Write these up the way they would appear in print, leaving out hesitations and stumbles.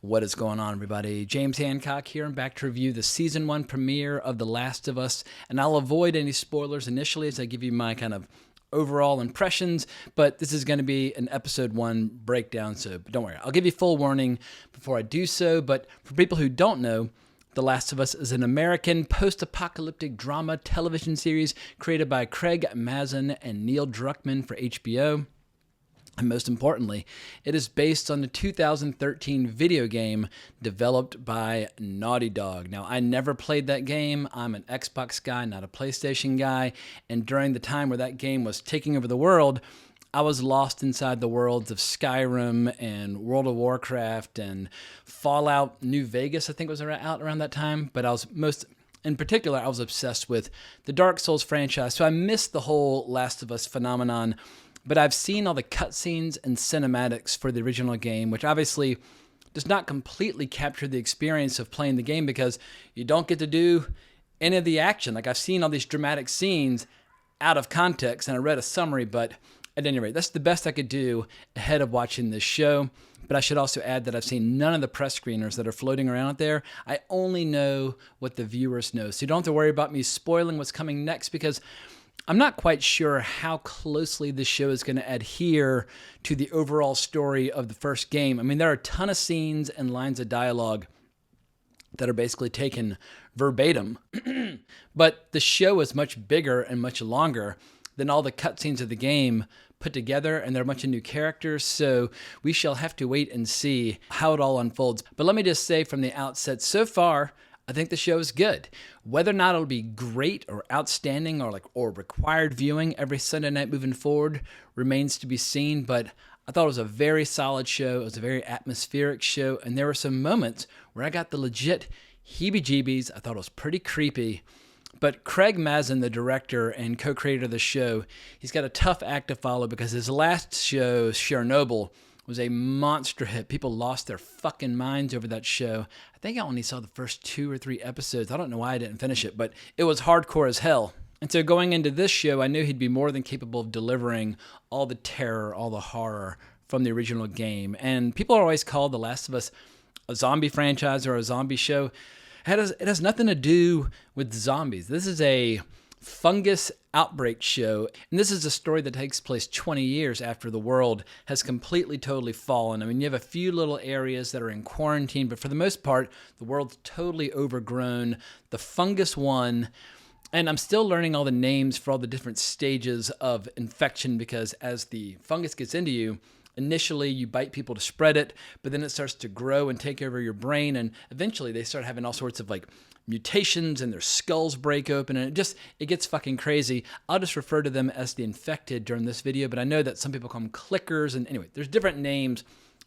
What is going on, everybody? James Hancock here. I'm back to review the Season 1 premiere of The Last of Us, and I'll avoid any spoilers initially as I give you my kind of overall impressions, but this is going to be an Episode 1 breakdown, so don't worry. I'll give you full warning before I do so, but for people who don't know, The Last of Us is an American post-apocalyptic drama television series created by Craig Mazin and Neil Druckmann for HBO. And most importantly, it is based on the 2013 video game developed by Naughty Dog. Now, I never played that game. I'm an Xbox guy, not a PlayStation guy. And during the time where that game was taking over the world, I was lost inside the worlds of Skyrim and World of Warcraft and Fallout New Vegas, I think was out around that time. But in particular, I was obsessed with the Dark Souls franchise. So I missed the whole Last of Us phenomenon. But I've seen all the cutscenes and cinematics for the original game, which obviously does not completely capture the experience of playing the game because you don't get to do any of the action. Like, I've seen all these dramatic scenes out of context, and I read a summary, but at any rate, that's the best I could do ahead of watching this show. But I should also add that I've seen none of the press screeners that are floating around out there. I only know what the viewers know. So you don't have to worry about me spoiling what's coming next because I'm not quite sure how closely this show is going to adhere to the overall story of the first game. I mean, there are a ton of scenes and lines of dialogue that are basically taken verbatim, but the show is much bigger and much longer than all the cutscenes of the game put together, and there are a bunch of new characters, so we shall have to wait and see how it all unfolds. But let me just say from the outset, so far, I think the show is good. Whether or not it'll be great or outstanding or required viewing every Sunday night moving forward remains to be seen, but I thought it was a very solid show. It was a very atmospheric show, and there were some moments where I got the legit heebie-jeebies. I thought it was pretty creepy. But Craig Mazin, the director and co-creator of the show, he's got a tough act to follow because his last show, Chernobyl, was a monster hit. People lost their fucking minds over that show. I think I only saw the first 2 or 3 episodes. I don't know why I didn't finish it, but it was hardcore as hell. And so going into this show, I knew he'd be more than capable of delivering all the terror, all the horror from the original game. And people are always called The Last of Us a zombie franchise or a zombie show. It has nothing to do with zombies. This is a fungus outbreak show, and this is a story that takes place 20 years after the world has completely, totally fallen. I mean, you have a few little areas that are in quarantine, but for the most part, the world's totally overgrown. The fungus won, and I'm still learning all the names for all the different stages of infection because as the fungus gets into you, initially, you bite people to spread it, but then it starts to grow and take over your brain, and eventually they start having all sorts of mutations and their skulls break open, and it gets fucking crazy. I'll just refer to them as the infected during this video, but I know that some people call them clickers, and anyway, there's different names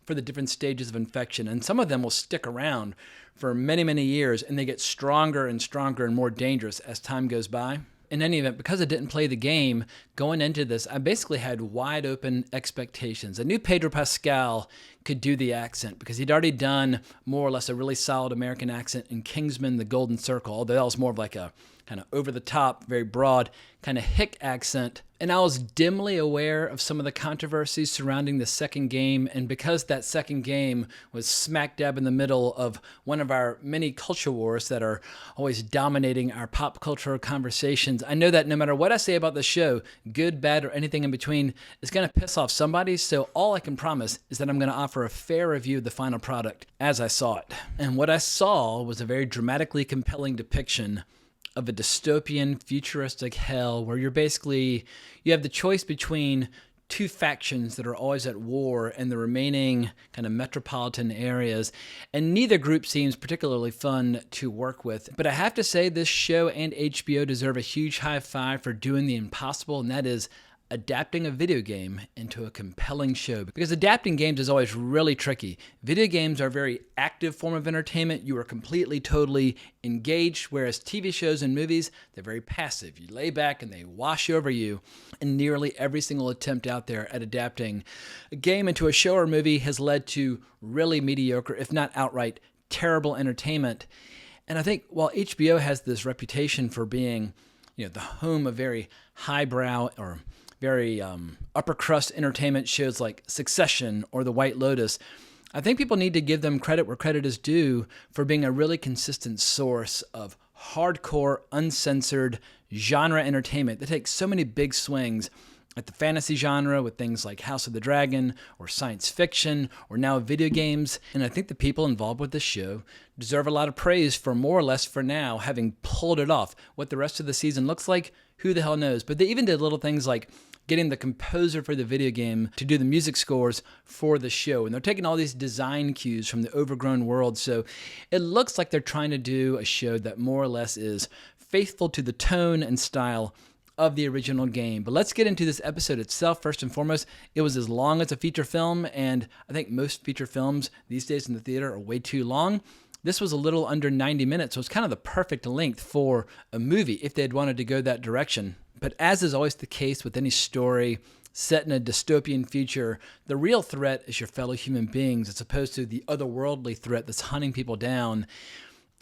for the different stages of infection, and some of them will stick around for many, many years, and they get stronger and stronger and more dangerous as time goes by. In any event, because I didn't play the game, going into this, I basically had wide open expectations. I knew Pedro Pascal could do the accent because he'd already done more or less a really solid American accent in Kingsman: The Golden Circle, although that was more of like a kind of over-the-top, very broad kind of hick accent. And I was dimly aware of some of the controversies surrounding the second game, and because that second game was smack dab in the middle of one of our many culture wars that are always dominating our pop culture conversations, I know that no matter what I say about the show, good, bad, or anything in between, is going to piss off somebody, so all I can promise is that I'm going to offer a fair review of the final product as I saw it. And what I saw was a very dramatically compelling depiction of a dystopian, futuristic hell where you have the choice between two factions that are always at war in the remaining kind of metropolitan areas, and neither group seems particularly fun to work with. But I have to say this show and HBO deserve a huge high five for doing the impossible, and that is adapting a video game into a compelling show. Because adapting games is always really tricky. Video games are a very active form of entertainment. You are completely, totally engaged, whereas TV shows and movies, they're very passive. You lay back and they wash over you. And nearly every single attempt out there at adapting a game into a show or movie has led to really mediocre, if not outright terrible entertainment. And I think while HBO has this reputation for being, the home of very highbrow or very upper crust entertainment shows like Succession or The White Lotus, I think people need to give them credit where credit is due for being a really consistent source of hardcore, uncensored genre entertainment that takes so many big swings at the fantasy genre with things like House of the Dragon or science fiction or now video games. And I think the people involved with this show deserve a lot of praise for more or less for now having pulled it off. What the rest of the season looks like, who the hell knows? But they even did little things like getting the composer for the video game to do the music scores for the show. And they're taking all these design cues from the overgrown world. So it looks like they're trying to do a show that more or less is faithful to the tone and style of the original game. But let's get into this episode itself. First and foremost, it was as long as a feature film, and I think most feature films these days in the theater are way too long. This was a little under 90 minutes, so it's kind of the perfect length for a movie if they had wanted to go that direction. But as is always the case with any story set in a dystopian future, the real threat is your fellow human beings as opposed to the otherworldly threat that's hunting people down.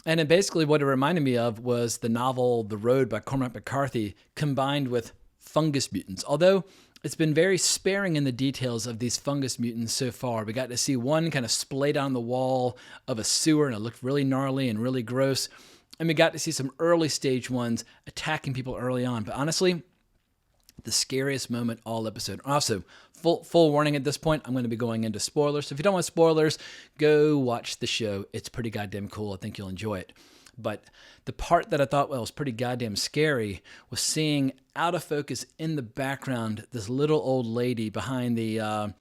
And then basically what it reminded me of was the novel The Road by Cormac McCarthy combined with fungus mutants. Although it's been very sparing in the details of these fungus mutants so far. We got to see one kind of splayed on the wall of a sewer and it looked really gnarly and really gross. And we got to see some early stage ones attacking people early on. But honestly, the scariest moment all episode. Also, full warning at this point, I'm going to be going into spoilers. So if you don't want spoilers, go watch the show. It's pretty goddamn cool. I think you'll enjoy it. But the part that I thought was pretty goddamn scary was seeing out of focus in the background this little old lady behind the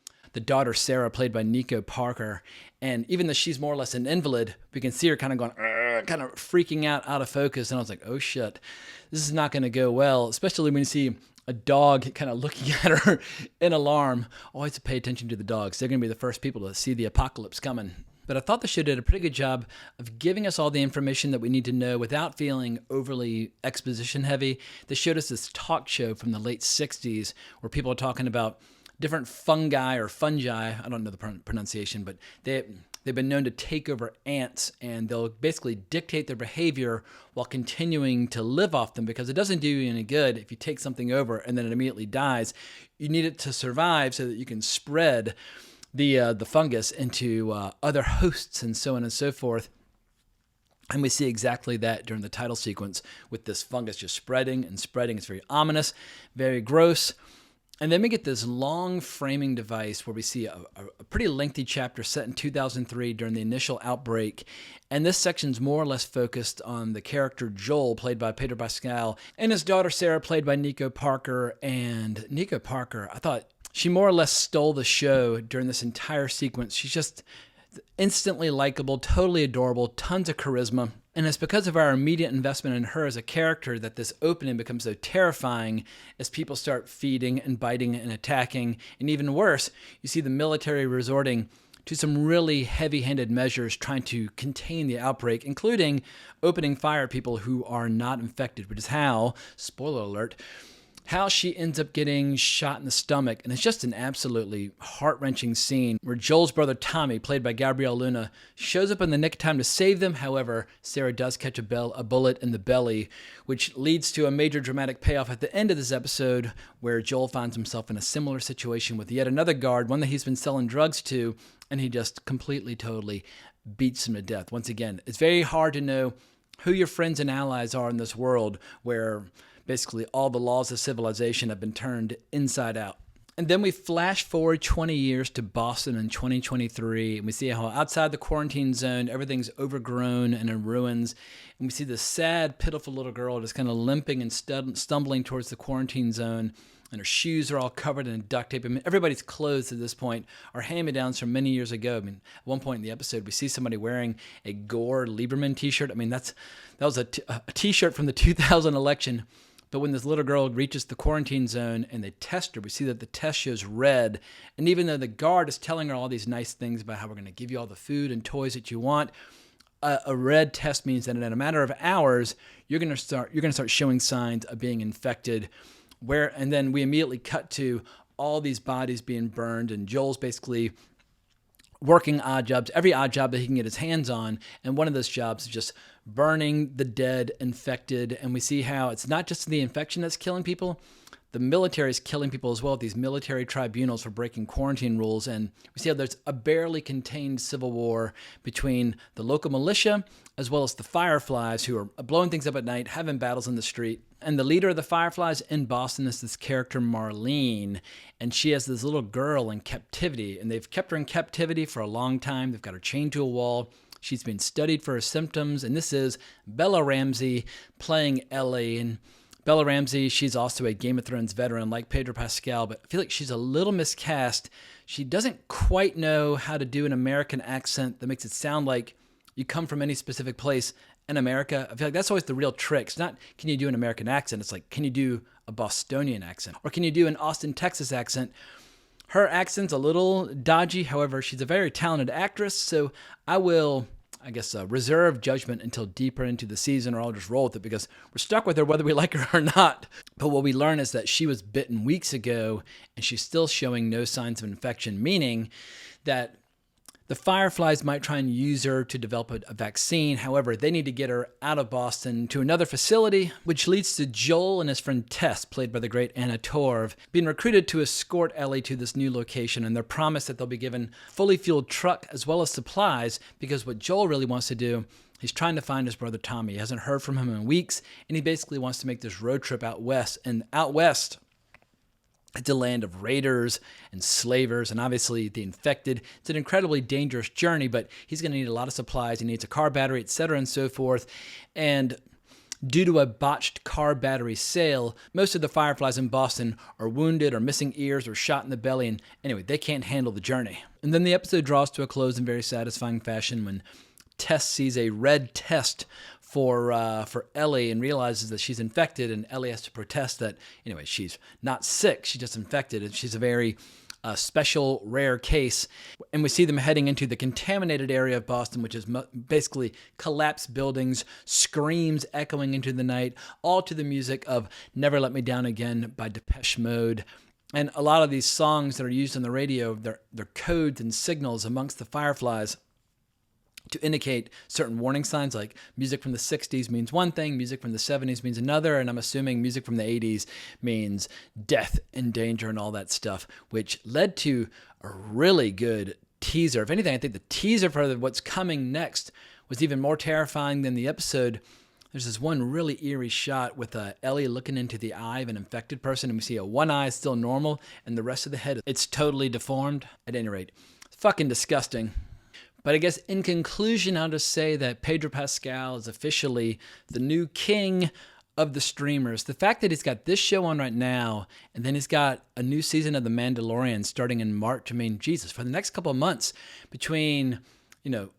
daughter Sarah, played by Nico Parker. And even though she's more or less an invalid, we can see her kind of going, kind of freaking out of focus. And I was like, oh shit, this is not going to go well, especially when you see a dog kind of looking at her in alarm. Always to pay attention to the dogs. They're going to be the first people to see the apocalypse coming. But I thought the show did a pretty good job of giving us all the information that we need to know without feeling overly exposition heavy. They showed us this talk show from the late 60s where people are talking about different fungi or fungi. I don't know the pronunciation, but they've been known to take over ants, and they'll basically dictate their behavior while continuing to live off them, because it doesn't do you any good if you take something over and then it immediately dies. You need it to survive so that you can spread the fungus into other hosts and so on and so forth. And we see exactly that during the title sequence with this fungus just spreading and spreading. It's very ominous, very gross. And then we get this long framing device where we see a pretty lengthy chapter set in 2003 during the initial outbreak. And this section's more or less focused on the character Joel, played by Pedro Pascal, and his daughter Sarah, played by Nico Parker. And Nico Parker, I thought she more or less stole the show during this entire sequence. She's just instantly likable, totally adorable, tons of charisma. And it's because of our immediate investment in her as a character that this opening becomes so terrifying as people start feeding and biting and attacking. And even worse, you see the military resorting to some really heavy-handed measures trying to contain the outbreak, including opening fire at people who are not infected, which is how, spoiler alert, how she ends up getting shot in the stomach. And it's just an absolutely heart-wrenching scene where Joel's brother Tommy, played by Gabriel Luna, shows up in the nick of time to save them. However, Sarah does catch a bullet in the belly, which leads to a major dramatic payoff at the end of this episode where Joel finds himself in a similar situation with yet another guard, one that he's been selling drugs to, and he just completely, totally beats him to death. Once again, it's very hard to know who your friends and allies are in this world where basically all the laws of civilization have been turned inside out. And then we flash forward 20 years to Boston in 2023, and we see how outside the quarantine zone, everything's overgrown and in ruins. And we see this sad, pitiful little girl just kind of limping and stumbling towards the quarantine zone, and her shoes are all covered in duct tape. I mean, everybody's clothes at this point are hand-me-downs from many years ago. I mean, at one point in the episode, we see somebody wearing a Gore Lieberman t-shirt. I mean, that was a t-shirt from the 2000 election. But when this little girl reaches the quarantine zone and they test her, we see that the test shows red. And even though the guard is telling her all these nice things about how we're going to give you all the food and toys that you want, a red test means that in a matter of hours, you're going to start showing signs of being infected. And then we immediately cut to all these bodies being burned, and Joel's basically working odd jobs, every odd job that he can get his hands on. And one of those jobs is just burning the dead infected. And we see how it's not just the infection that's killing people. the military is killing people as well at these military tribunals for breaking quarantine rules. And we see how there's a barely contained civil war between the local militia as well as the Fireflies, who are blowing things up at night, having battles in the street. And the leader of the Fireflies in Boston is this character, Marlene. And she has this little girl in captivity. And they've kept her in captivity for a long time. They've got her chained to a wall. She's been studied for her symptoms. And this is Bella Ramsey playing Ellie. And Bella Ramsey, she's also a Game of Thrones veteran like Pedro Pascal, but I feel like she's a little miscast. She doesn't quite know how to do an American accent that makes it sound like you come from any specific place in America. I feel like that's always the real trick. It's not, can you do an American accent? It's like, can you do a Bostonian accent? Or can you do an Austin, Texas accent? Her accent's a little dodgy. However, she's a very talented actress. So I will, reserve judgment until deeper into the season, or I'll just roll with it because we're stuck with her whether we like her or not. But what we learn is that she was bitten weeks ago and she's still showing no signs of infection, meaning that the Fireflies might try and use her to develop a vaccine. However, they need to get her out of Boston to another facility, which leads to Joel and his friend Tess, played by the great Anna Torv, being recruited to escort Ellie to this new location. And they're promised that they'll be given a fully fueled truck as well as supplies, because what Joel really wants to do, he's trying to find his brother Tommy. He hasn't heard from him in weeks, and he basically wants to make this road trip out west. And out west, it's a land of raiders and slavers and obviously the infected. It's an incredibly dangerous journey, but he's going to need a lot of supplies. He needs a car battery, etc., and so forth. And due to a botched car battery sale, most of the Fireflies in Boston are wounded or missing ears or shot in the belly. And anyway, they can't handle the journey. And then the episode draws to a close in very satisfying fashion when Tess sees a red test for Ellie and realizes that she's infected, and Ellie has to protest that, anyway, she's not sick, she's just infected, and she's a very special, rare case. And we see them heading into the contaminated area of Boston, which is basically collapsed buildings, screams echoing into the night, all to the music of Never Let Me Down Again by Depeche Mode. And a lot of these songs that are used on the radio, they're codes and signals amongst the Fireflies to indicate certain warning signs, like music from the 60s means one thing, music from the 70s means another, and I'm assuming music from the 80s means death and danger and all that stuff, which led to a really good teaser. If anything, I think the teaser for what's coming next was even more terrifying than the episode. There's this one really eerie shot with Ellie looking into the eye of an infected person, and we see one eye is still normal, and the rest of the head, it's totally deformed. At any rate, it's fucking disgusting. But I guess in conclusion, I'll just say that Pedro Pascal is officially the new king of the streamers. The fact that he's got this show on right now, and then he's got a new season of The Mandalorian starting in March. I mean, Jesus, for the next couple of months between,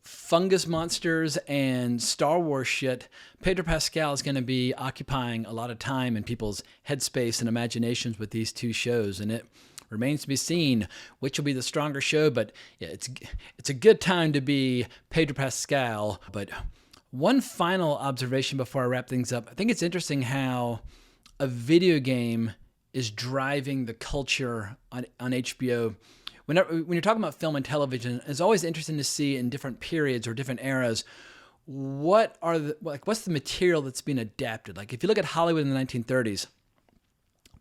fungus monsters and Star Wars shit, Pedro Pascal is going to be occupying a lot of time in people's headspace and imaginations with these two shows. And it remains to be seen which will be the stronger show, but yeah, it's a good time to be Pedro Pascal. But one final observation before I wrap things up. I think it's interesting how a video game is driving the culture on HBO. When you're talking about film and television, it's always interesting to see in different periods or different eras what's the material that's being adapted. Like if you look at Hollywood in the 1930s,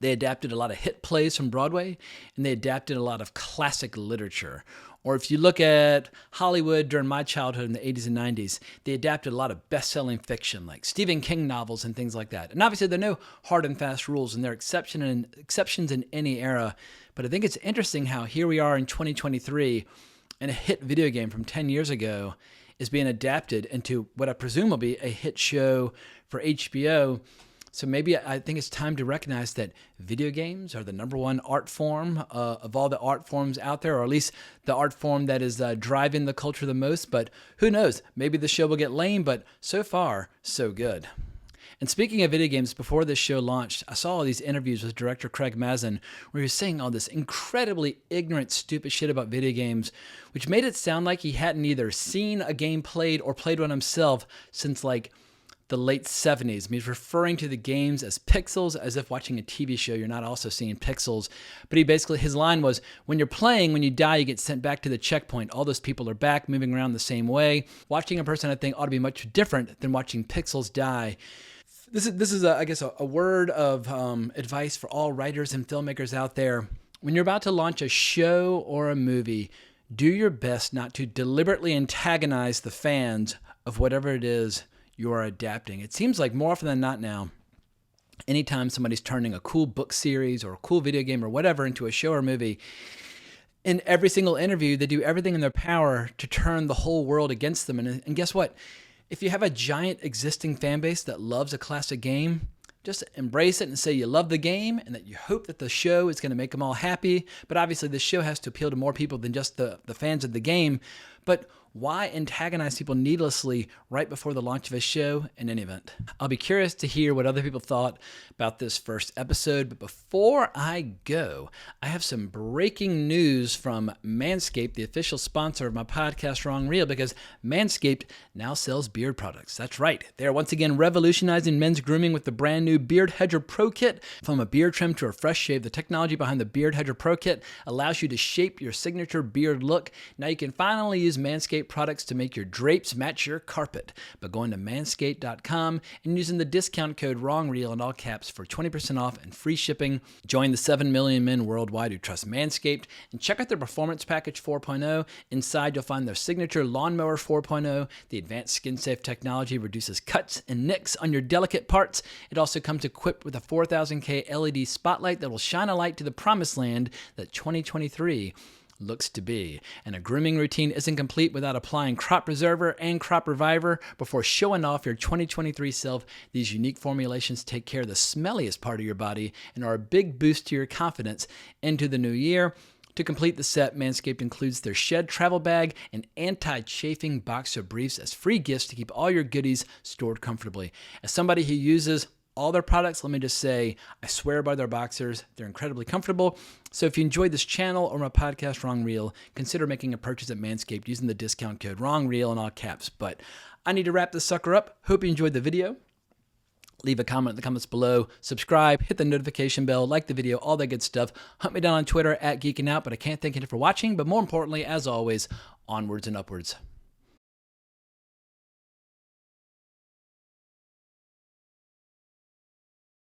they adapted a lot of hit plays from Broadway, and they adapted a lot of classic literature. Or if you look at Hollywood during my childhood in the 80s and 90s, they adapted a lot of best-selling fiction, like Stephen King novels and things like that. And obviously, there are no hard and fast rules, and there are exceptions in any era. But I think it's interesting how here we are in 2023, and a hit video game from 10 years ago is being adapted into what I presume will be a hit show for HBO. So maybe I think it's time to recognize that video games are the number one art form of all the art forms out there, or at least the art form that is driving the culture the most. But who knows? Maybe the show will get lame, but so far, so good. And speaking of video games, before this show launched, I saw all these interviews with director Craig Mazin where he was saying all this incredibly ignorant, stupid shit about video games, which made it sound like he hadn't either seen a game played or played one himself since like the late 70s. He's referring to the games as pixels, as if watching a TV show, you're not also seeing pixels. But his line was, when you're playing, when you die, you get sent back to the checkpoint. All those people are back, moving around the same way. Watching a person, I think, ought to be much different than watching pixels die. This is I guess a word of advice for all writers and filmmakers out there. When you're about to launch a show or a movie, do your best not to deliberately antagonize the fans of whatever it is you are adapting. It seems like more often than not now, anytime somebody's turning a cool book series or a cool video game or whatever into a show or movie, in every single interview, they do everything in their power to turn the whole world against them. And guess what? If you have a giant existing fan base that loves a classic game, just embrace it and say you love the game and that you hope that the show is going to make them all happy. But obviously, the show has to appeal to more people than just the fans of the game. But why antagonize people needlessly right before the launch of a show in any event? I'll be curious to hear what other people thought about this first episode. But before I go, I have some breaking news from Manscaped, the official sponsor of my podcast, Wrong Reel, because Manscaped now sells beard products. That's right. They are once again revolutionizing men's grooming with the brand new Beard Hedger Pro Kit. From a beard trim to a fresh shave, the technology behind the Beard Hedger Pro Kit allows you to shape your signature beard look. Now you can finally use Manscaped products to make your drapes match your carpet by going to manscaped.com and using the discount code WRONGREEL in all caps for 20% off and free shipping. Join the 7 million men worldwide who trust Manscaped and check out their Performance Package 4.0. Inside, you'll find their signature Lawnmower 4.0. The advanced skin-safe technology reduces cuts and nicks on your delicate parts. It also comes equipped with a 4000K LED spotlight that will shine a light to the promised land that 2023 looks to be. And a grooming routine isn't complete without applying Crop Preserver and Crop Reviver before showing off your 2023 self. These unique formulations take care of the smelliest part of your body and are a big boost to your confidence into the new year. To complete the set, Manscaped includes their Shed travel bag and anti-chafing boxer briefs as free gifts to keep all your goodies stored comfortably. As somebody who uses all their products, let me just say, I swear by their boxers. They're incredibly comfortable. So if you enjoyed this channel or my podcast, Wrong Reel, consider making a purchase at Manscaped using the discount code WRONGREEL in all caps. But I need to wrap this sucker up. Hope you enjoyed the video. Leave a comment in the comments below. Subscribe, hit the notification bell, like the video, all that good stuff. Hunt me down on Twitter at Geeking Out, but I can't thank you for watching. But more importantly, as always, onwards and upwards.